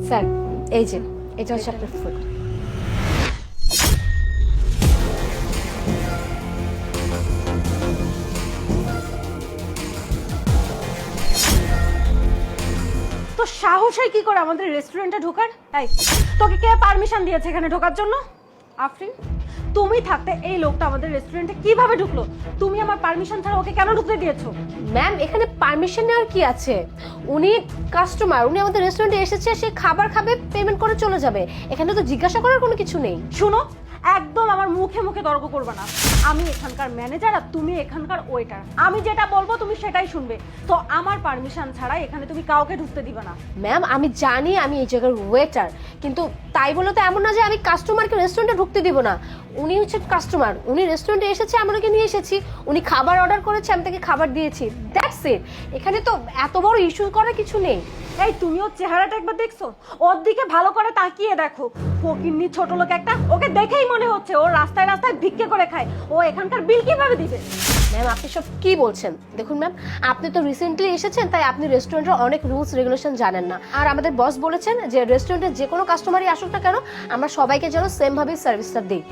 Sir এই যে এটা হচ্ছে আপনার ফুড। তো সাহস হয় কি করে আমাদের রেস্টুরেন্টে ঢোকার? এই তোকে কে পারমিশন দিয়েছে এখানে ঢোকার জন্য? আফরিন, তুমি থাকতে এই লোকটা আমাদের রেস্টুরেন্টে কিভাবে ঢুকলো? তুমি আমার পারমিশন ছাড়া ওকে কেন ঢুকতে দিয়েছো? ম্যাম এখানে পারমিশন নেওয়ার কি আছে? উনি কাস্টমার, উনি আমাদের রেস্টুরেন্টে এসেছে, সে খাবার খাবে, পেমেন্ট করে চলে যাবে। এখানে তো জিজ্ঞাসা করার কোনো কিছু নেই। শুনো, একদম আমার মুখে মুখে তর্ক করবে না। আমি এখানকার ম্যানেজার আর তুমি এখানকার ওয়েটার। আমি যেটা বলবো তুমি সেটাই শুনবে। তো আমার পারমিশন ছাড়া এখানে তুমি কাউকে ঢুকতে দিবে না। ম্যাম আমি জানি আমি এই জায়গার ওয়েটার, কিন্তু তাই বলে তো এমন না যে আমি কাস্টমারকে রেস্টুরেন্টে ঢুকতে দিব না। উনি হচ্ছে কাস্টমার, উনি রেস্টুরেন্টে এসেছে, আমরা ওকে নিয়ে এসেছি। উনি খাবার অর্ডার করেছে, আমি তাকে খাবার দিয়েছি, দ্যাটস ইট। এখানে তো এত বড় ইস্যু করার কিছু নেই। এই তুমি ওর চেহারাটা একবার দেখছো? ওর দিকে ভালো করে তাকিয়ে দেখো। ফকিন্নি ছোট লোক একটা, ওকে দেখেই মনে হচ্ছে ও রাস্তায় রাস্তায় ভিক্ষে করে খায়। ও এখানকার বিল কিভাবে দিবে? ম্যাম আপনি সব কি বলছেন? দেখুন ম্যাম, আপনি তো রিসেন্টলি এসেছেন, তাই আপনি রেস্টুরেন্টের অনেক রুলস রেগুলেশন জানেন না। আর আমাদের বস বলেছেন যে রেস্টুরেন্টে যে কোনো কাস্টমারই আসুক না কেন, আমরা সবাইকে যেন সেমভাবেই সার্ভিসটা দিই।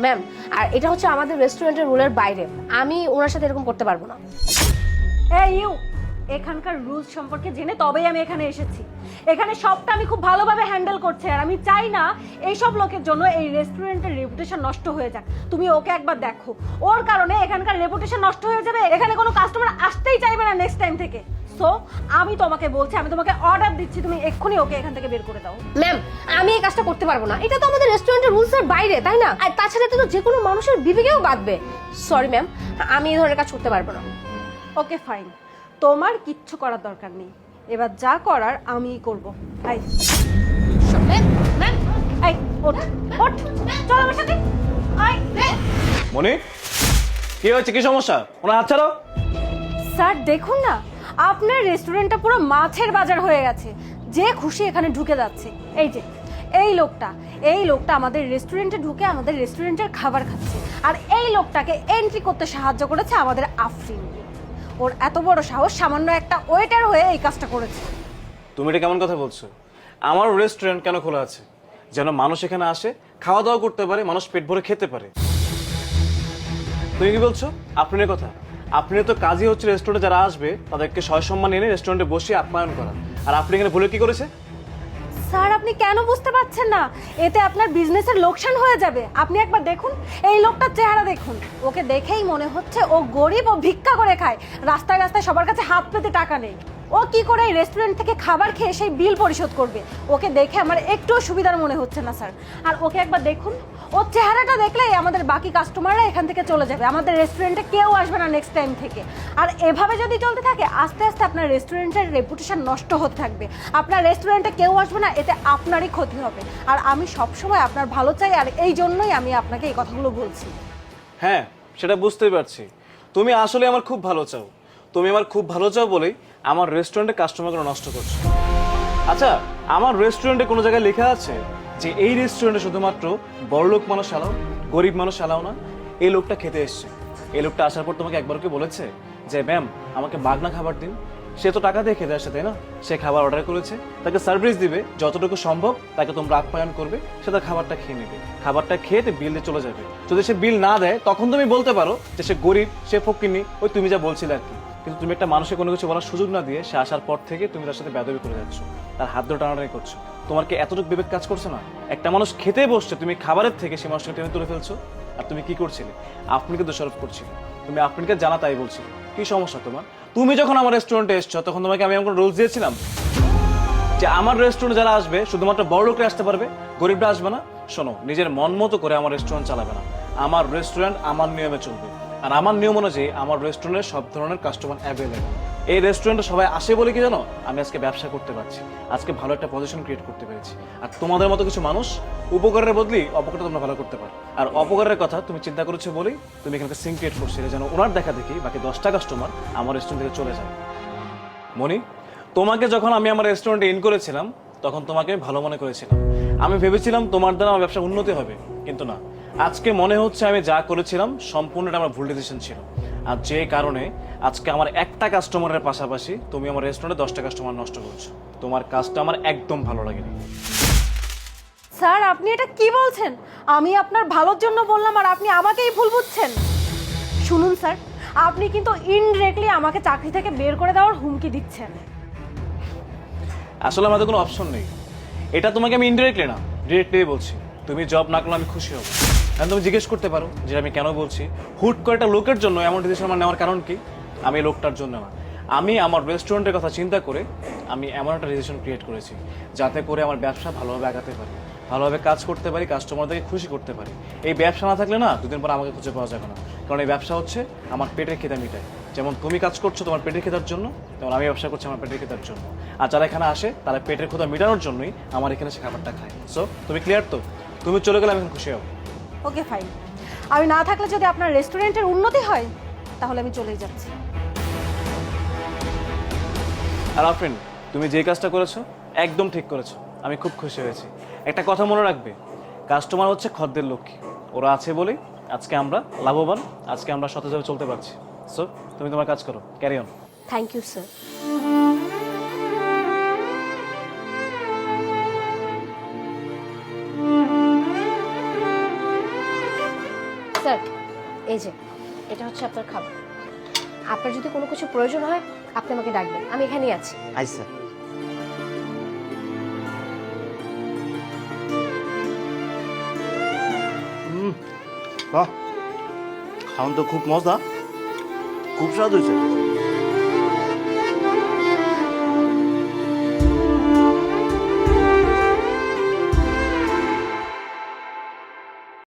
ম্যাম আর এটা হচ্ছে আমাদের রেস্টুরেন্টের রুলের বাইরে, আমি ওনার সাথে এরকম করতে পারবো না। এই ইউ, এখানকার রুলস সম্পর্কে জেনে তবেই আমি এখানে এসেছি। এখানে সবটা আমি খুব ভালোভাবে হ্যান্ডেল করছি, আর আমি চাই না এইসব লোকের জন্য এই রেস্টুরেন্টের রেপুটেশন নষ্ট হয়ে যাক। তুমি ওকে একবার দেখো, ওর কারণে এখানকার রেপুটেশন নষ্ট হয়ে যাবে। এখানে কোনো কাস্টমার আসতেই চাইবে না নেক্সট টাইম থেকে। সো আমি তোমাকে বলছি, আমি তোমাকে অর্ডার দিচ্ছি, তুমি এক্ষুনি ওকে এখান থেকে বের করে দাও। ম্যাম আমি এই কাজটা করতে পারবো না, এটা তো আমাদের রেস্টুরেন্টের রুলসের বাইরে, তাই না? আর তাছাড়া এটা তো যে কোনো মানুষের বিবেকেও বাঁধবে। সরি ম্যাম, আমি এই ধরনের কাজ করতে পারবো না। ওকে ফাইন, তোমার কিচ্ছু করার দরকার নেই। এবার যা করার আমিই করবো। এই ম্যাম এই ওঠ ওঠ, চল আমার সাথে। আয় মনি, কি হয়েছে? কি সমস্যা? ওনার হাত ছাড়ো। স্যার দেখুন না, আপনার রেস্টুরেন্টটা পুরো মাছের বাজার হয়ে গেছে। যে খুশি এখানে ঢুকে যাচ্ছে। এই যে এই লোকটা আমাদের রেস্টুরেন্টে ঢুকে আমাদের রেস্টুরেন্টের খাবার খাচ্ছে, আর এই লোকটাকে এন্ট্রি করতে সাহায্য করেছে আমাদের আফরিন। ওর এত বড় সাহস, সামান্য একটা ওয়েটার হয়ে এই কাজটা করেছে। তুমি এটা কেমন কথা বলছো? আমার রেস্টুরেন্ট কেন খোলা আছে? যেন মানুষ এখানে আসে, খাওয়া দাওয়া করতে পারে, মানুষ পেট ভরে খেতে পারে। তুমি কি বলছো? আপনার কথা? আপনি তো কাজই হচ্ছে রেস্টুরেন্টে যারা আসবে তাদেরকে সসম্মান এনে রেস্টুরেন্টে বসিয়ে আপ্যায়ন করা। আর আপনি এখানে ভুলে কি করেছে? স্যার আপনি কেন বুঝতে পারছেন না? এতে আপনার বিজনেসের লোকসান হয়ে যাবে। আপনি একবার দেখুন, এই লোকটার চেহারা দেখুন। ওকে দেখেই মনে হচ্ছে ও গরিব, ও ভিক্ষা করে খায়, রাস্তায় রাস্তায় সবার কাছে হাত পেতে টাকা নেই। ও কি করে এই রেস্টুরেন্ট থেকে খাবার খেয়ে সেই বিল পরিশোধ করবে? ওকে দেখে আমার একটুও সুবিধার মনে হচ্ছে না স্যার। আর ওকে একবার দেখুন, ওর চেহারাটা দেখলেই আমাদের বাকি কাস্টমাররা এখান থেকে চলে যাবে, আমাদের রেস্টুরেন্টে কেউ আসবে না নেক্সট টাইম থেকে। আর এভাবে যদি চলতে থাকে আস্তে আস্তে আপনার রেস্টুরেন্টের রেপুটেশন নষ্ট হতে থাকবে। আপনার রেস্টুরেন্টে কেউ আসবে না, এতে আপনারই ক্ষতি হবে। আর আমি সবসময় আপনার ভালো চাই, আর এই জন্যই আমি আপনাকে এই কথাগুলো বলছি। হ্যাঁ, সেটা বুঝতেই পারছি। তুমি আসলে আমার খুব ভালো চাও। তুমি আমার খুব ভালো চাও বলেই আমার রেস্টুরেন্টে কাস্টমারগুলো নষ্ট করছো। আচ্ছা, আমার রেস্টুরেন্টে কোনো জায়গায় লেখা আছে যে এই রেস্টুরেন্টে শুধুমাত্র বড়লোক মানুষ অ্যালাউ, গরিব মানুষ অ্যালাউ না? এই লোকটা খেতে এসছে, এই লোকটা আসার পর তোমাকে একবার কি বলেছে যে ম্যাম আমাকে মাগনা খাবার দিন? সে তো টাকা দিয়ে খেতে আসছে, তাই না? সে খাবার অর্ডার করেছে, তাকে সার্ভিস দিবে, যতটুকু সম্ভব তাকে তোমরা আপ্যায়ন করবে, সে তার খাবারটা খেয়ে নেবে, খাবারটা খেয়ে বিল দিয়ে চলে যাবে। যদি সে বিল না দেয় তখন তুমি বলতে পারো যে সে গরিব, সে ফকিন্নি, ওই তুমি যা বলছিলে আর কি। কিন্তু তুমি একটা মানুষের কোনো কিছু বলার সুযোগ না দিয়ে সে আসার পর থেকে তুমি তার সাথে বেয়াদবি করে যাচ্ছ, তার হাত ধরে টানাটানি করছো। তোমার কি এতটুকু বিবেক কাজ করছে না? একটা মানুষ খেতে বসছে, তুমি খাবারের থেকে সে মানুষকে টেনে তুলে ফেলছো। আর তুমি কি করছিলে? আপনিকে দোষারোপ করছিলে। তুমি আপনাকে জানা তাই বলছিলে। কি সমস্যা তোমার? তুমি যখন আমার রেস্টুরেন্টে এসছো তখন তোমাকে আমি এমন রুলস দিয়েছিলাম যে আমার রেস্টুরেন্টে যারা আসবে শুধুমাত্র বড় লোকরা আসতে পারবে, গরিবরা আসবে না? শোনো, নিজের মন মতো করে আমার রেস্টুরেন্ট চালাবে না। আমার রেস্টুরেন্ট আমার নিয়মে চলবে, আর আমার নিয়ম অনুযায়ী আমার রেস্টুরেন্টে সব ধরনের কাস্টমার অ্যাভেলেবল। এই রেস্টুরেন্টে সবাই আসে বলে কি জানো, আমি আজকে ব্যবসা করতে পারছি, আজকে ভালো একটা পজিশন ক্রিয়েট করতে পেরেছি। আর তোমাদের মতো কিছু মানুষ উপকারের বদলি অপকারটা তোমরা ভালো করতে পারো। আর অপকারের কথা তুমি চিন্তা করেছো বলেই তুমি এখানে সিন ক্রিয়েট করছিলে যেন ওনার দেখা দেখি বাকি 10টা কাস্টমার আমার রেস্টুরেন্ট থেকে চলে যায়। মনি, তোমাকে যখন আমি আমার রেস্টুরেন্টে ইন করেছিলাম তখন তোমাকে আমি ভালো মনে করেছিলাম। আমি ভেবেছিলাম তোমার দ্বারা আমার ব্যবসা উন্নতি হবে, কিন্তু না। আজকে মনে হচ্ছে আমি যা করেছিলাম সম্পূর্ণ আমার ভুল ডিসিশন ছিল। আর যে কারণে আজকে আমার একটা কাস্টমারের পাশাপাশি তুমি আমার রেস্টুরেন্টে 10টা কাস্টমার নষ্ট করছো। তোমার কাজটা আমার একদম ভালো লাগেনি। স্যার আপনি এটা কি বলছেন? আমি আপনার ভালোর জন্য বললাম আর আপনি আমাকেই ভুল বুঝছেন। শুনুন স্যার, আপনি কিন্তু ইনডিরেক্টলি আমাকে চাকরি থেকে বের করে দেওয়ার হুমকি দিচ্ছেন। আসলে আমাদের কোনো অপশন নেই। এটা তোমাকে আমি ইনডিরেক্টলি না ডিরেক্টলি বলছি, তুমি জব না করলে আমি খুশি হব। কারণ তুমি জিজ্ঞেস করতে পারো যে আমি কেন বলছি। হুট করে একটা লোকের জন্য এমন ডিসিশন আমার নেওয়ার কারণ কি? আমি এই লোকটার জন্য না, আমি আমার রেস্টুরেন্টের কথা চিন্তা করে আমি এমন একটা ডিসিশন ক্রিয়েট করেছি যাতে করে আমার ব্যবসা ভালোভাবে আগাতে পারি, ভালোভাবে কাজ করতে পারি, কাস্টমারদেরকে খুশি করতে পারি। এই ব্যবসা না থাকলে না দুদিন পর আমাকে খুঁজে পাওয়া যাবে না। কারণ এই ব্যবসা হচ্ছে আমার পেটের খিদা মিটায়। যেমন তুমি কাজ করছো তোমার পেটের খিদার জন্য, তেমন আমি ব্যবসা করছি আমার পেটের খিদার জন্য। আর যারা এখানে আসে তারা পেটের ক্ষুধা মেটানোর জন্যই আমার এখানে সে খাবারটা খায়। সো তুমি ক্লিয়ার তো? তুমি চলে গেলে আমি এখন খুশি হব। ওকে ফাইন, আমি না থাকলে যদি আপনার রেস্টুরেন্টের উন্নতি হয় তাহলে আমি চলেই যাচ্ছি। আর ফ্রেন্ড, তুমি যে কাজটা করেছো একদম ঠিক করেছো, আমি খুব খুশি হয়েছি। একটা কথা মনে রাখবে, কাস্টমার হচ্ছে খদ্দের লক্ষ্মী। ওরা আছে বলেই আজকে আমরা লাভবান, আজকে আমরা সতেজভাবে চলতে পারছি। সো তুমি তোমার কাজ করো, carry on. Thank you sir. Sir এই যে এটা হচ্ছে আপনার খাবার। আপনার যদি কোনো কিছু প্রয়োজন হয় আপনি আমাকে ডাকবেন, আমি এখানেই আছি। আচ্ছা। বাহ, খাওয়ান তো খুব মজা, খুব স্বাদ হয়েছে।